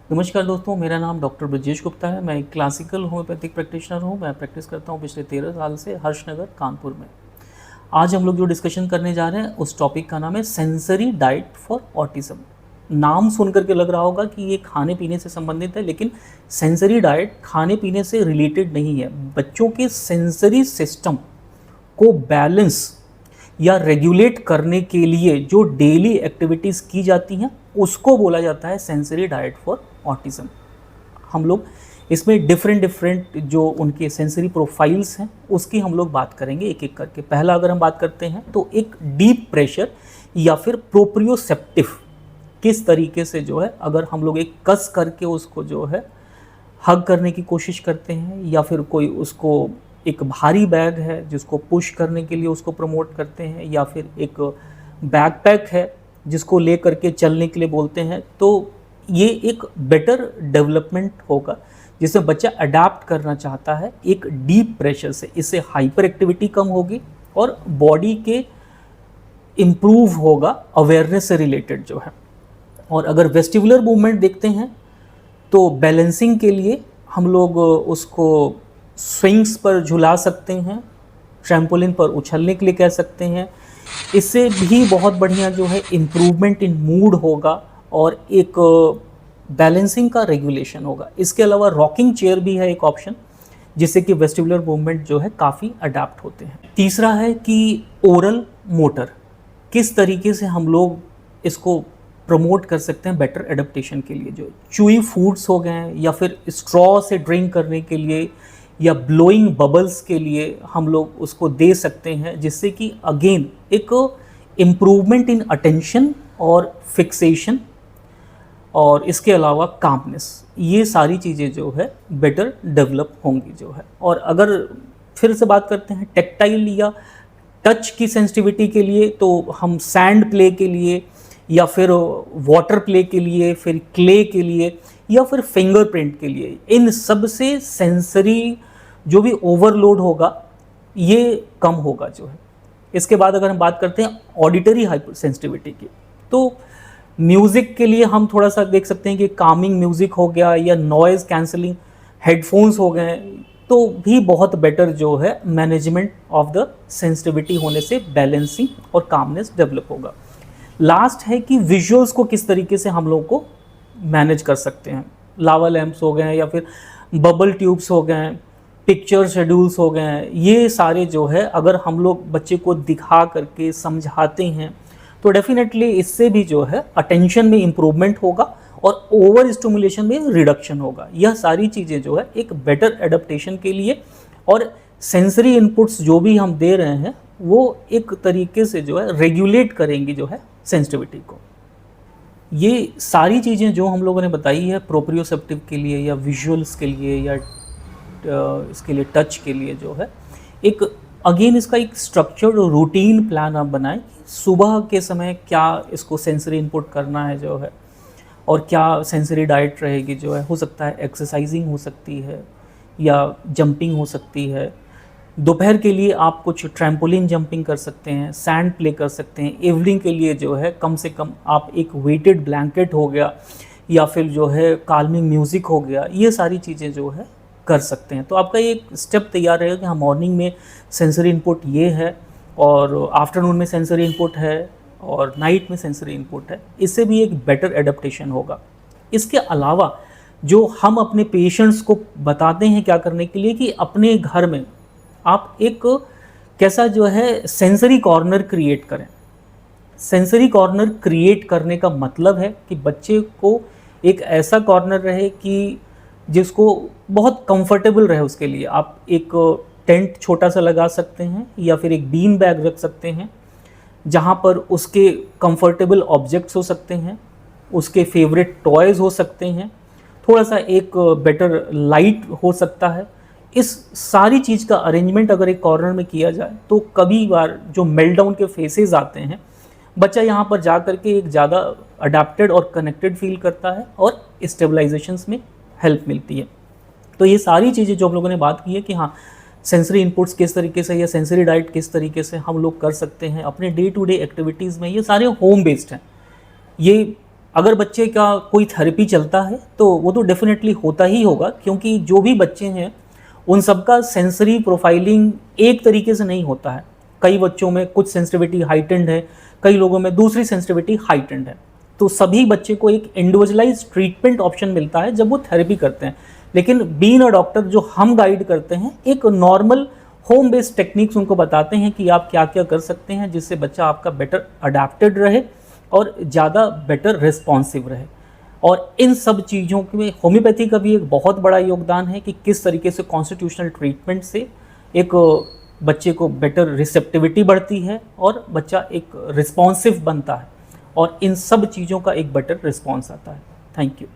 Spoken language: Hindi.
नमस्कार दोस्तों, मेरा नाम डॉक्टर ब्रजेश गुप्ता है। मैं एक क्लासिकल होम्योपैथिक प्रैक्टिशनर हूँ। मैं प्रैक्टिस करता हूँ पिछले 13 साल से हर्षनगर कानपुर में। आज हम लोग जो डिस्कशन करने जा रहे हैं उस टॉपिक का नाम है सेंसरी डाइट फॉर ऑटिज्म। नाम सुन करके लग रहा होगा कि ये खाने पीने से संबंधित है, लेकिन सेंसरी डाइट खाने पीने से रिलेटेड नहीं है। बच्चों के सेंसरी सिस्टम को बैलेंस या रेगुलेट करने के लिए जो डेली एक्टिविटीज़ की जाती हैं उसको बोला जाता है सेंसरी डाइट फॉर ऑटिज्म। हम लोग इसमें डिफरेंट जो उनके सेंसरी प्रोफाइल्स हैं उसकी हम लोग बात करेंगे एक एक करके। पहला अगर हम बात करते हैं तो एक डीप प्रेशर या फिर प्रोप्रियोसेप्टिव, किस तरीके से जो है अगर हम लोग एक कस करके उसको जो है हग करने की कोशिश करते हैं, या फिर कोई उसको एक भारी बैग है जिसको पुश करने के लिए उसको प्रमोट करते हैं, या फिर एक बैकपैक है जिसको ले करके चलने के लिए बोलते हैं, तो ये एक बेटर डेवलपमेंट होगा जिसमें बच्चा अडाप्ट करना चाहता है एक डीप प्रेशर से। इससे हाइपर एक्टिविटी कम होगी और बॉडी के इम्प्रूव होगा अवेयरनेस से रिलेटेड जो है। और अगर वेस्टिबुलर मूवमेंट देखते हैं तो बैलेंसिंग के लिए हम लोग उसको स्विंग्स पर झुला सकते हैं, ट्रैम्पोलिन पर उछलने के लिए कह सकते हैं। इससे भी बहुत बढ़िया जो है इम्प्रूवमेंट इन मूड होगा और एक बैलेंसिंग का रेगुलेशन होगा। इसके अलावा रॉकिंग चेयर भी है एक ऑप्शन, जिससे कि वेस्टिबुलर मूवमेंट जो है काफ़ी अडाप्ट होते हैं। तीसरा है कि ओरल मोटर, किस तरीके से हम लोग इसको प्रमोट कर सकते हैं बेटर एडेप्टेशन के लिए। जो चूई फूड्स हो गए या फिर स्ट्रॉ से ड्रिंक करने के लिए या ब्लोइंग बबल्स के लिए हम लोग उसको दे सकते हैं, जिससे कि अगेन एक इम्प्रूवमेंट इन अटेंशन और फिक्सेशन और इसके अलावा कामनेस, ये सारी चीज़ें जो है बेटर डेवलप होंगी जो है। और अगर फिर से बात करते हैं टेक्टाइल या टच की सेंसिटिविटी के लिए, तो हम सैंड प्ले के लिए या फिर वाटर प्ले के लिए, फिर क्ले के लिए या फिर फिंगरप्रिंट के लिए, इन सब से सेंसरी जो भी ओवरलोड होगा ये कम होगा जो है। इसके बाद अगर हम बात करते हैं ऑडिटरी हाइपर सेंसिटिविटी की, तो म्यूज़िक के लिए हम थोड़ा सा देख सकते हैं कि कामिंग म्यूज़िक हो गया या नॉइज़ कैंसलिंग हेडफोन्स हो गए, तो भी बहुत बेटर जो है मैनेजमेंट ऑफ द सेंसिटिविटी होने से बैलेंसिंग और कामनेस डेवलप होगा। लास्ट है कि विजुअल्स को किस तरीके से हम लोग को मैनेज कर सकते हैं। लावा लैंप्स हो गए या फिर बबल ट्यूब्स हो गए, पिक्चर शेड्यूल्स हो गए, ये सारे जो है अगर हम लोग बच्चे को दिखा करके समझाते हैं तो डेफिनेटली इससे भी जो है अटेंशन में इम्प्रूवमेंट होगा और ओवर स्टिमुलेशन में रिडक्शन होगा। यह सारी चीज़ें जो है एक बेटर एडेप्टेशन के लिए और सेंसरी इनपुट्स जो भी हम दे रहे हैं वो एक तरीके से जो है रेगुलेट करेंगी जो है सेंसिटिविटी को। ये सारी चीज़ें जो हम लोगों ने बताई है प्रोप्रियोसेप्टिव के लिए या विजुअल्स के लिए या इसके लिए टच के लिए जो है, एक अगेन इसका एक स्ट्रक्चर्ड रूटीन प्लान आप बनाएं। सुबह के समय क्या इसको सेंसरी इनपुट करना है जो है, और क्या सेंसरी डाइट रहेगी जो है। हो सकता है एक्सरसाइजिंग हो सकती है या जंपिंग हो सकती है। दोपहर के लिए आप कुछ ट्रैम्पोलिन जंपिंग कर सकते हैं, सैंड प्ले कर सकते हैं। इवनिंग के लिए जो है कम से कम आप एक वेटेड ब्लैंकेट हो गया या फिर जो है काल्मिंग म्यूज़िक हो गया, ये सारी चीज़ें जो है कर सकते हैं। तो आपका ये एक स्टेप तैयार रहेगा कि हाँ, मॉर्निंग में सेंसरी इनपुट ये है और आफ्टरनून में सेंसरी इनपुट है और नाइट में सेंसरी इनपुट है। इससे भी एक बेटर एडेप्टेशन होगा। इसके अलावा जो हम अपने पेशेंट्स को बताते हैं क्या करने के लिए, कि अपने घर में आप एक कैसा जो है सेंसरी कॉर्नर क्रिएट करें। सेंसरी कॉर्नर क्रिएट करने का मतलब है कि बच्चे को एक ऐसा कॉर्नर रहे कि जिसको बहुत कंफर्टेबल रहे उसके लिए। आप एक टेंट छोटा सा लगा सकते हैं या फिर एक बीन बैग रख सकते हैं जहाँ पर उसके कंफर्टेबल ऑब्जेक्ट्स हो सकते हैं, उसके फेवरेट टॉयज़ हो सकते हैं, थोड़ा सा एक बेटर लाइट हो सकता है। इस सारी चीज़ का अरेंजमेंट अगर एक कॉर्नर में किया जाए तो कभी बार जो मेल्टडाउन के फेसेस आते हैं, बच्चा यहाँ पर जा करके एक ज़्यादा अडेप्टेड और कनेक्टेड फील करता है और स्टेबलाइजेशंस में हेल्प मिलती है। तो ये सारी चीज़ें जो हम लोगों ने बात की है कि हाँ, सेंसरी इनपुट्स किस तरीके से या सेंसरी डाइट किस तरीके से हम लोग कर सकते हैं अपने डे टू डे एक्टिविटीज़ में, ये सारे होम बेस्ड हैं। ये अगर बच्चे का कोई थेरेपी चलता है तो वो तो डेफिनेटली होता ही होगा, क्योंकि जो भी बच्चे हैं उन सबका सेंसरी प्रोफाइलिंग एक तरीके से नहीं होता है। कई बच्चों में कुछ सेंसिटिविटी हाइटेंड है, कई लोगों में दूसरी सेंसिटिविटी हाइटेंड है। तो सभी बच्चे को एक इंडिविजुअलाइज ट्रीटमेंट ऑप्शन मिलता है जब वो थेरेपी करते हैं। लेकिन बीइंग अ डॉक्टर जो हम गाइड करते हैं, एक नॉर्मल होम बेस्ड टेक्निक्स उनको बताते हैं कि आप क्या क्या कर सकते हैं जिससे बच्चा आपका बेटर अडेप्टेड रहे और ज़्यादा बेटर रिस्पॉन्सिव रहे। और इन सब चीज़ों में होम्योपैथी का भी एक बहुत बड़ा योगदान है कि किस तरीके से कॉन्स्टिट्यूशनल ट्रीटमेंट से एक बच्चे को बेटर रिसेप्टिविटी बढ़ती है और बच्चा एक रिस्पॉन्सिव बनता है और इन सब चीज़ों का एक बेटर रिस्पॉन्स आता है। Thank you.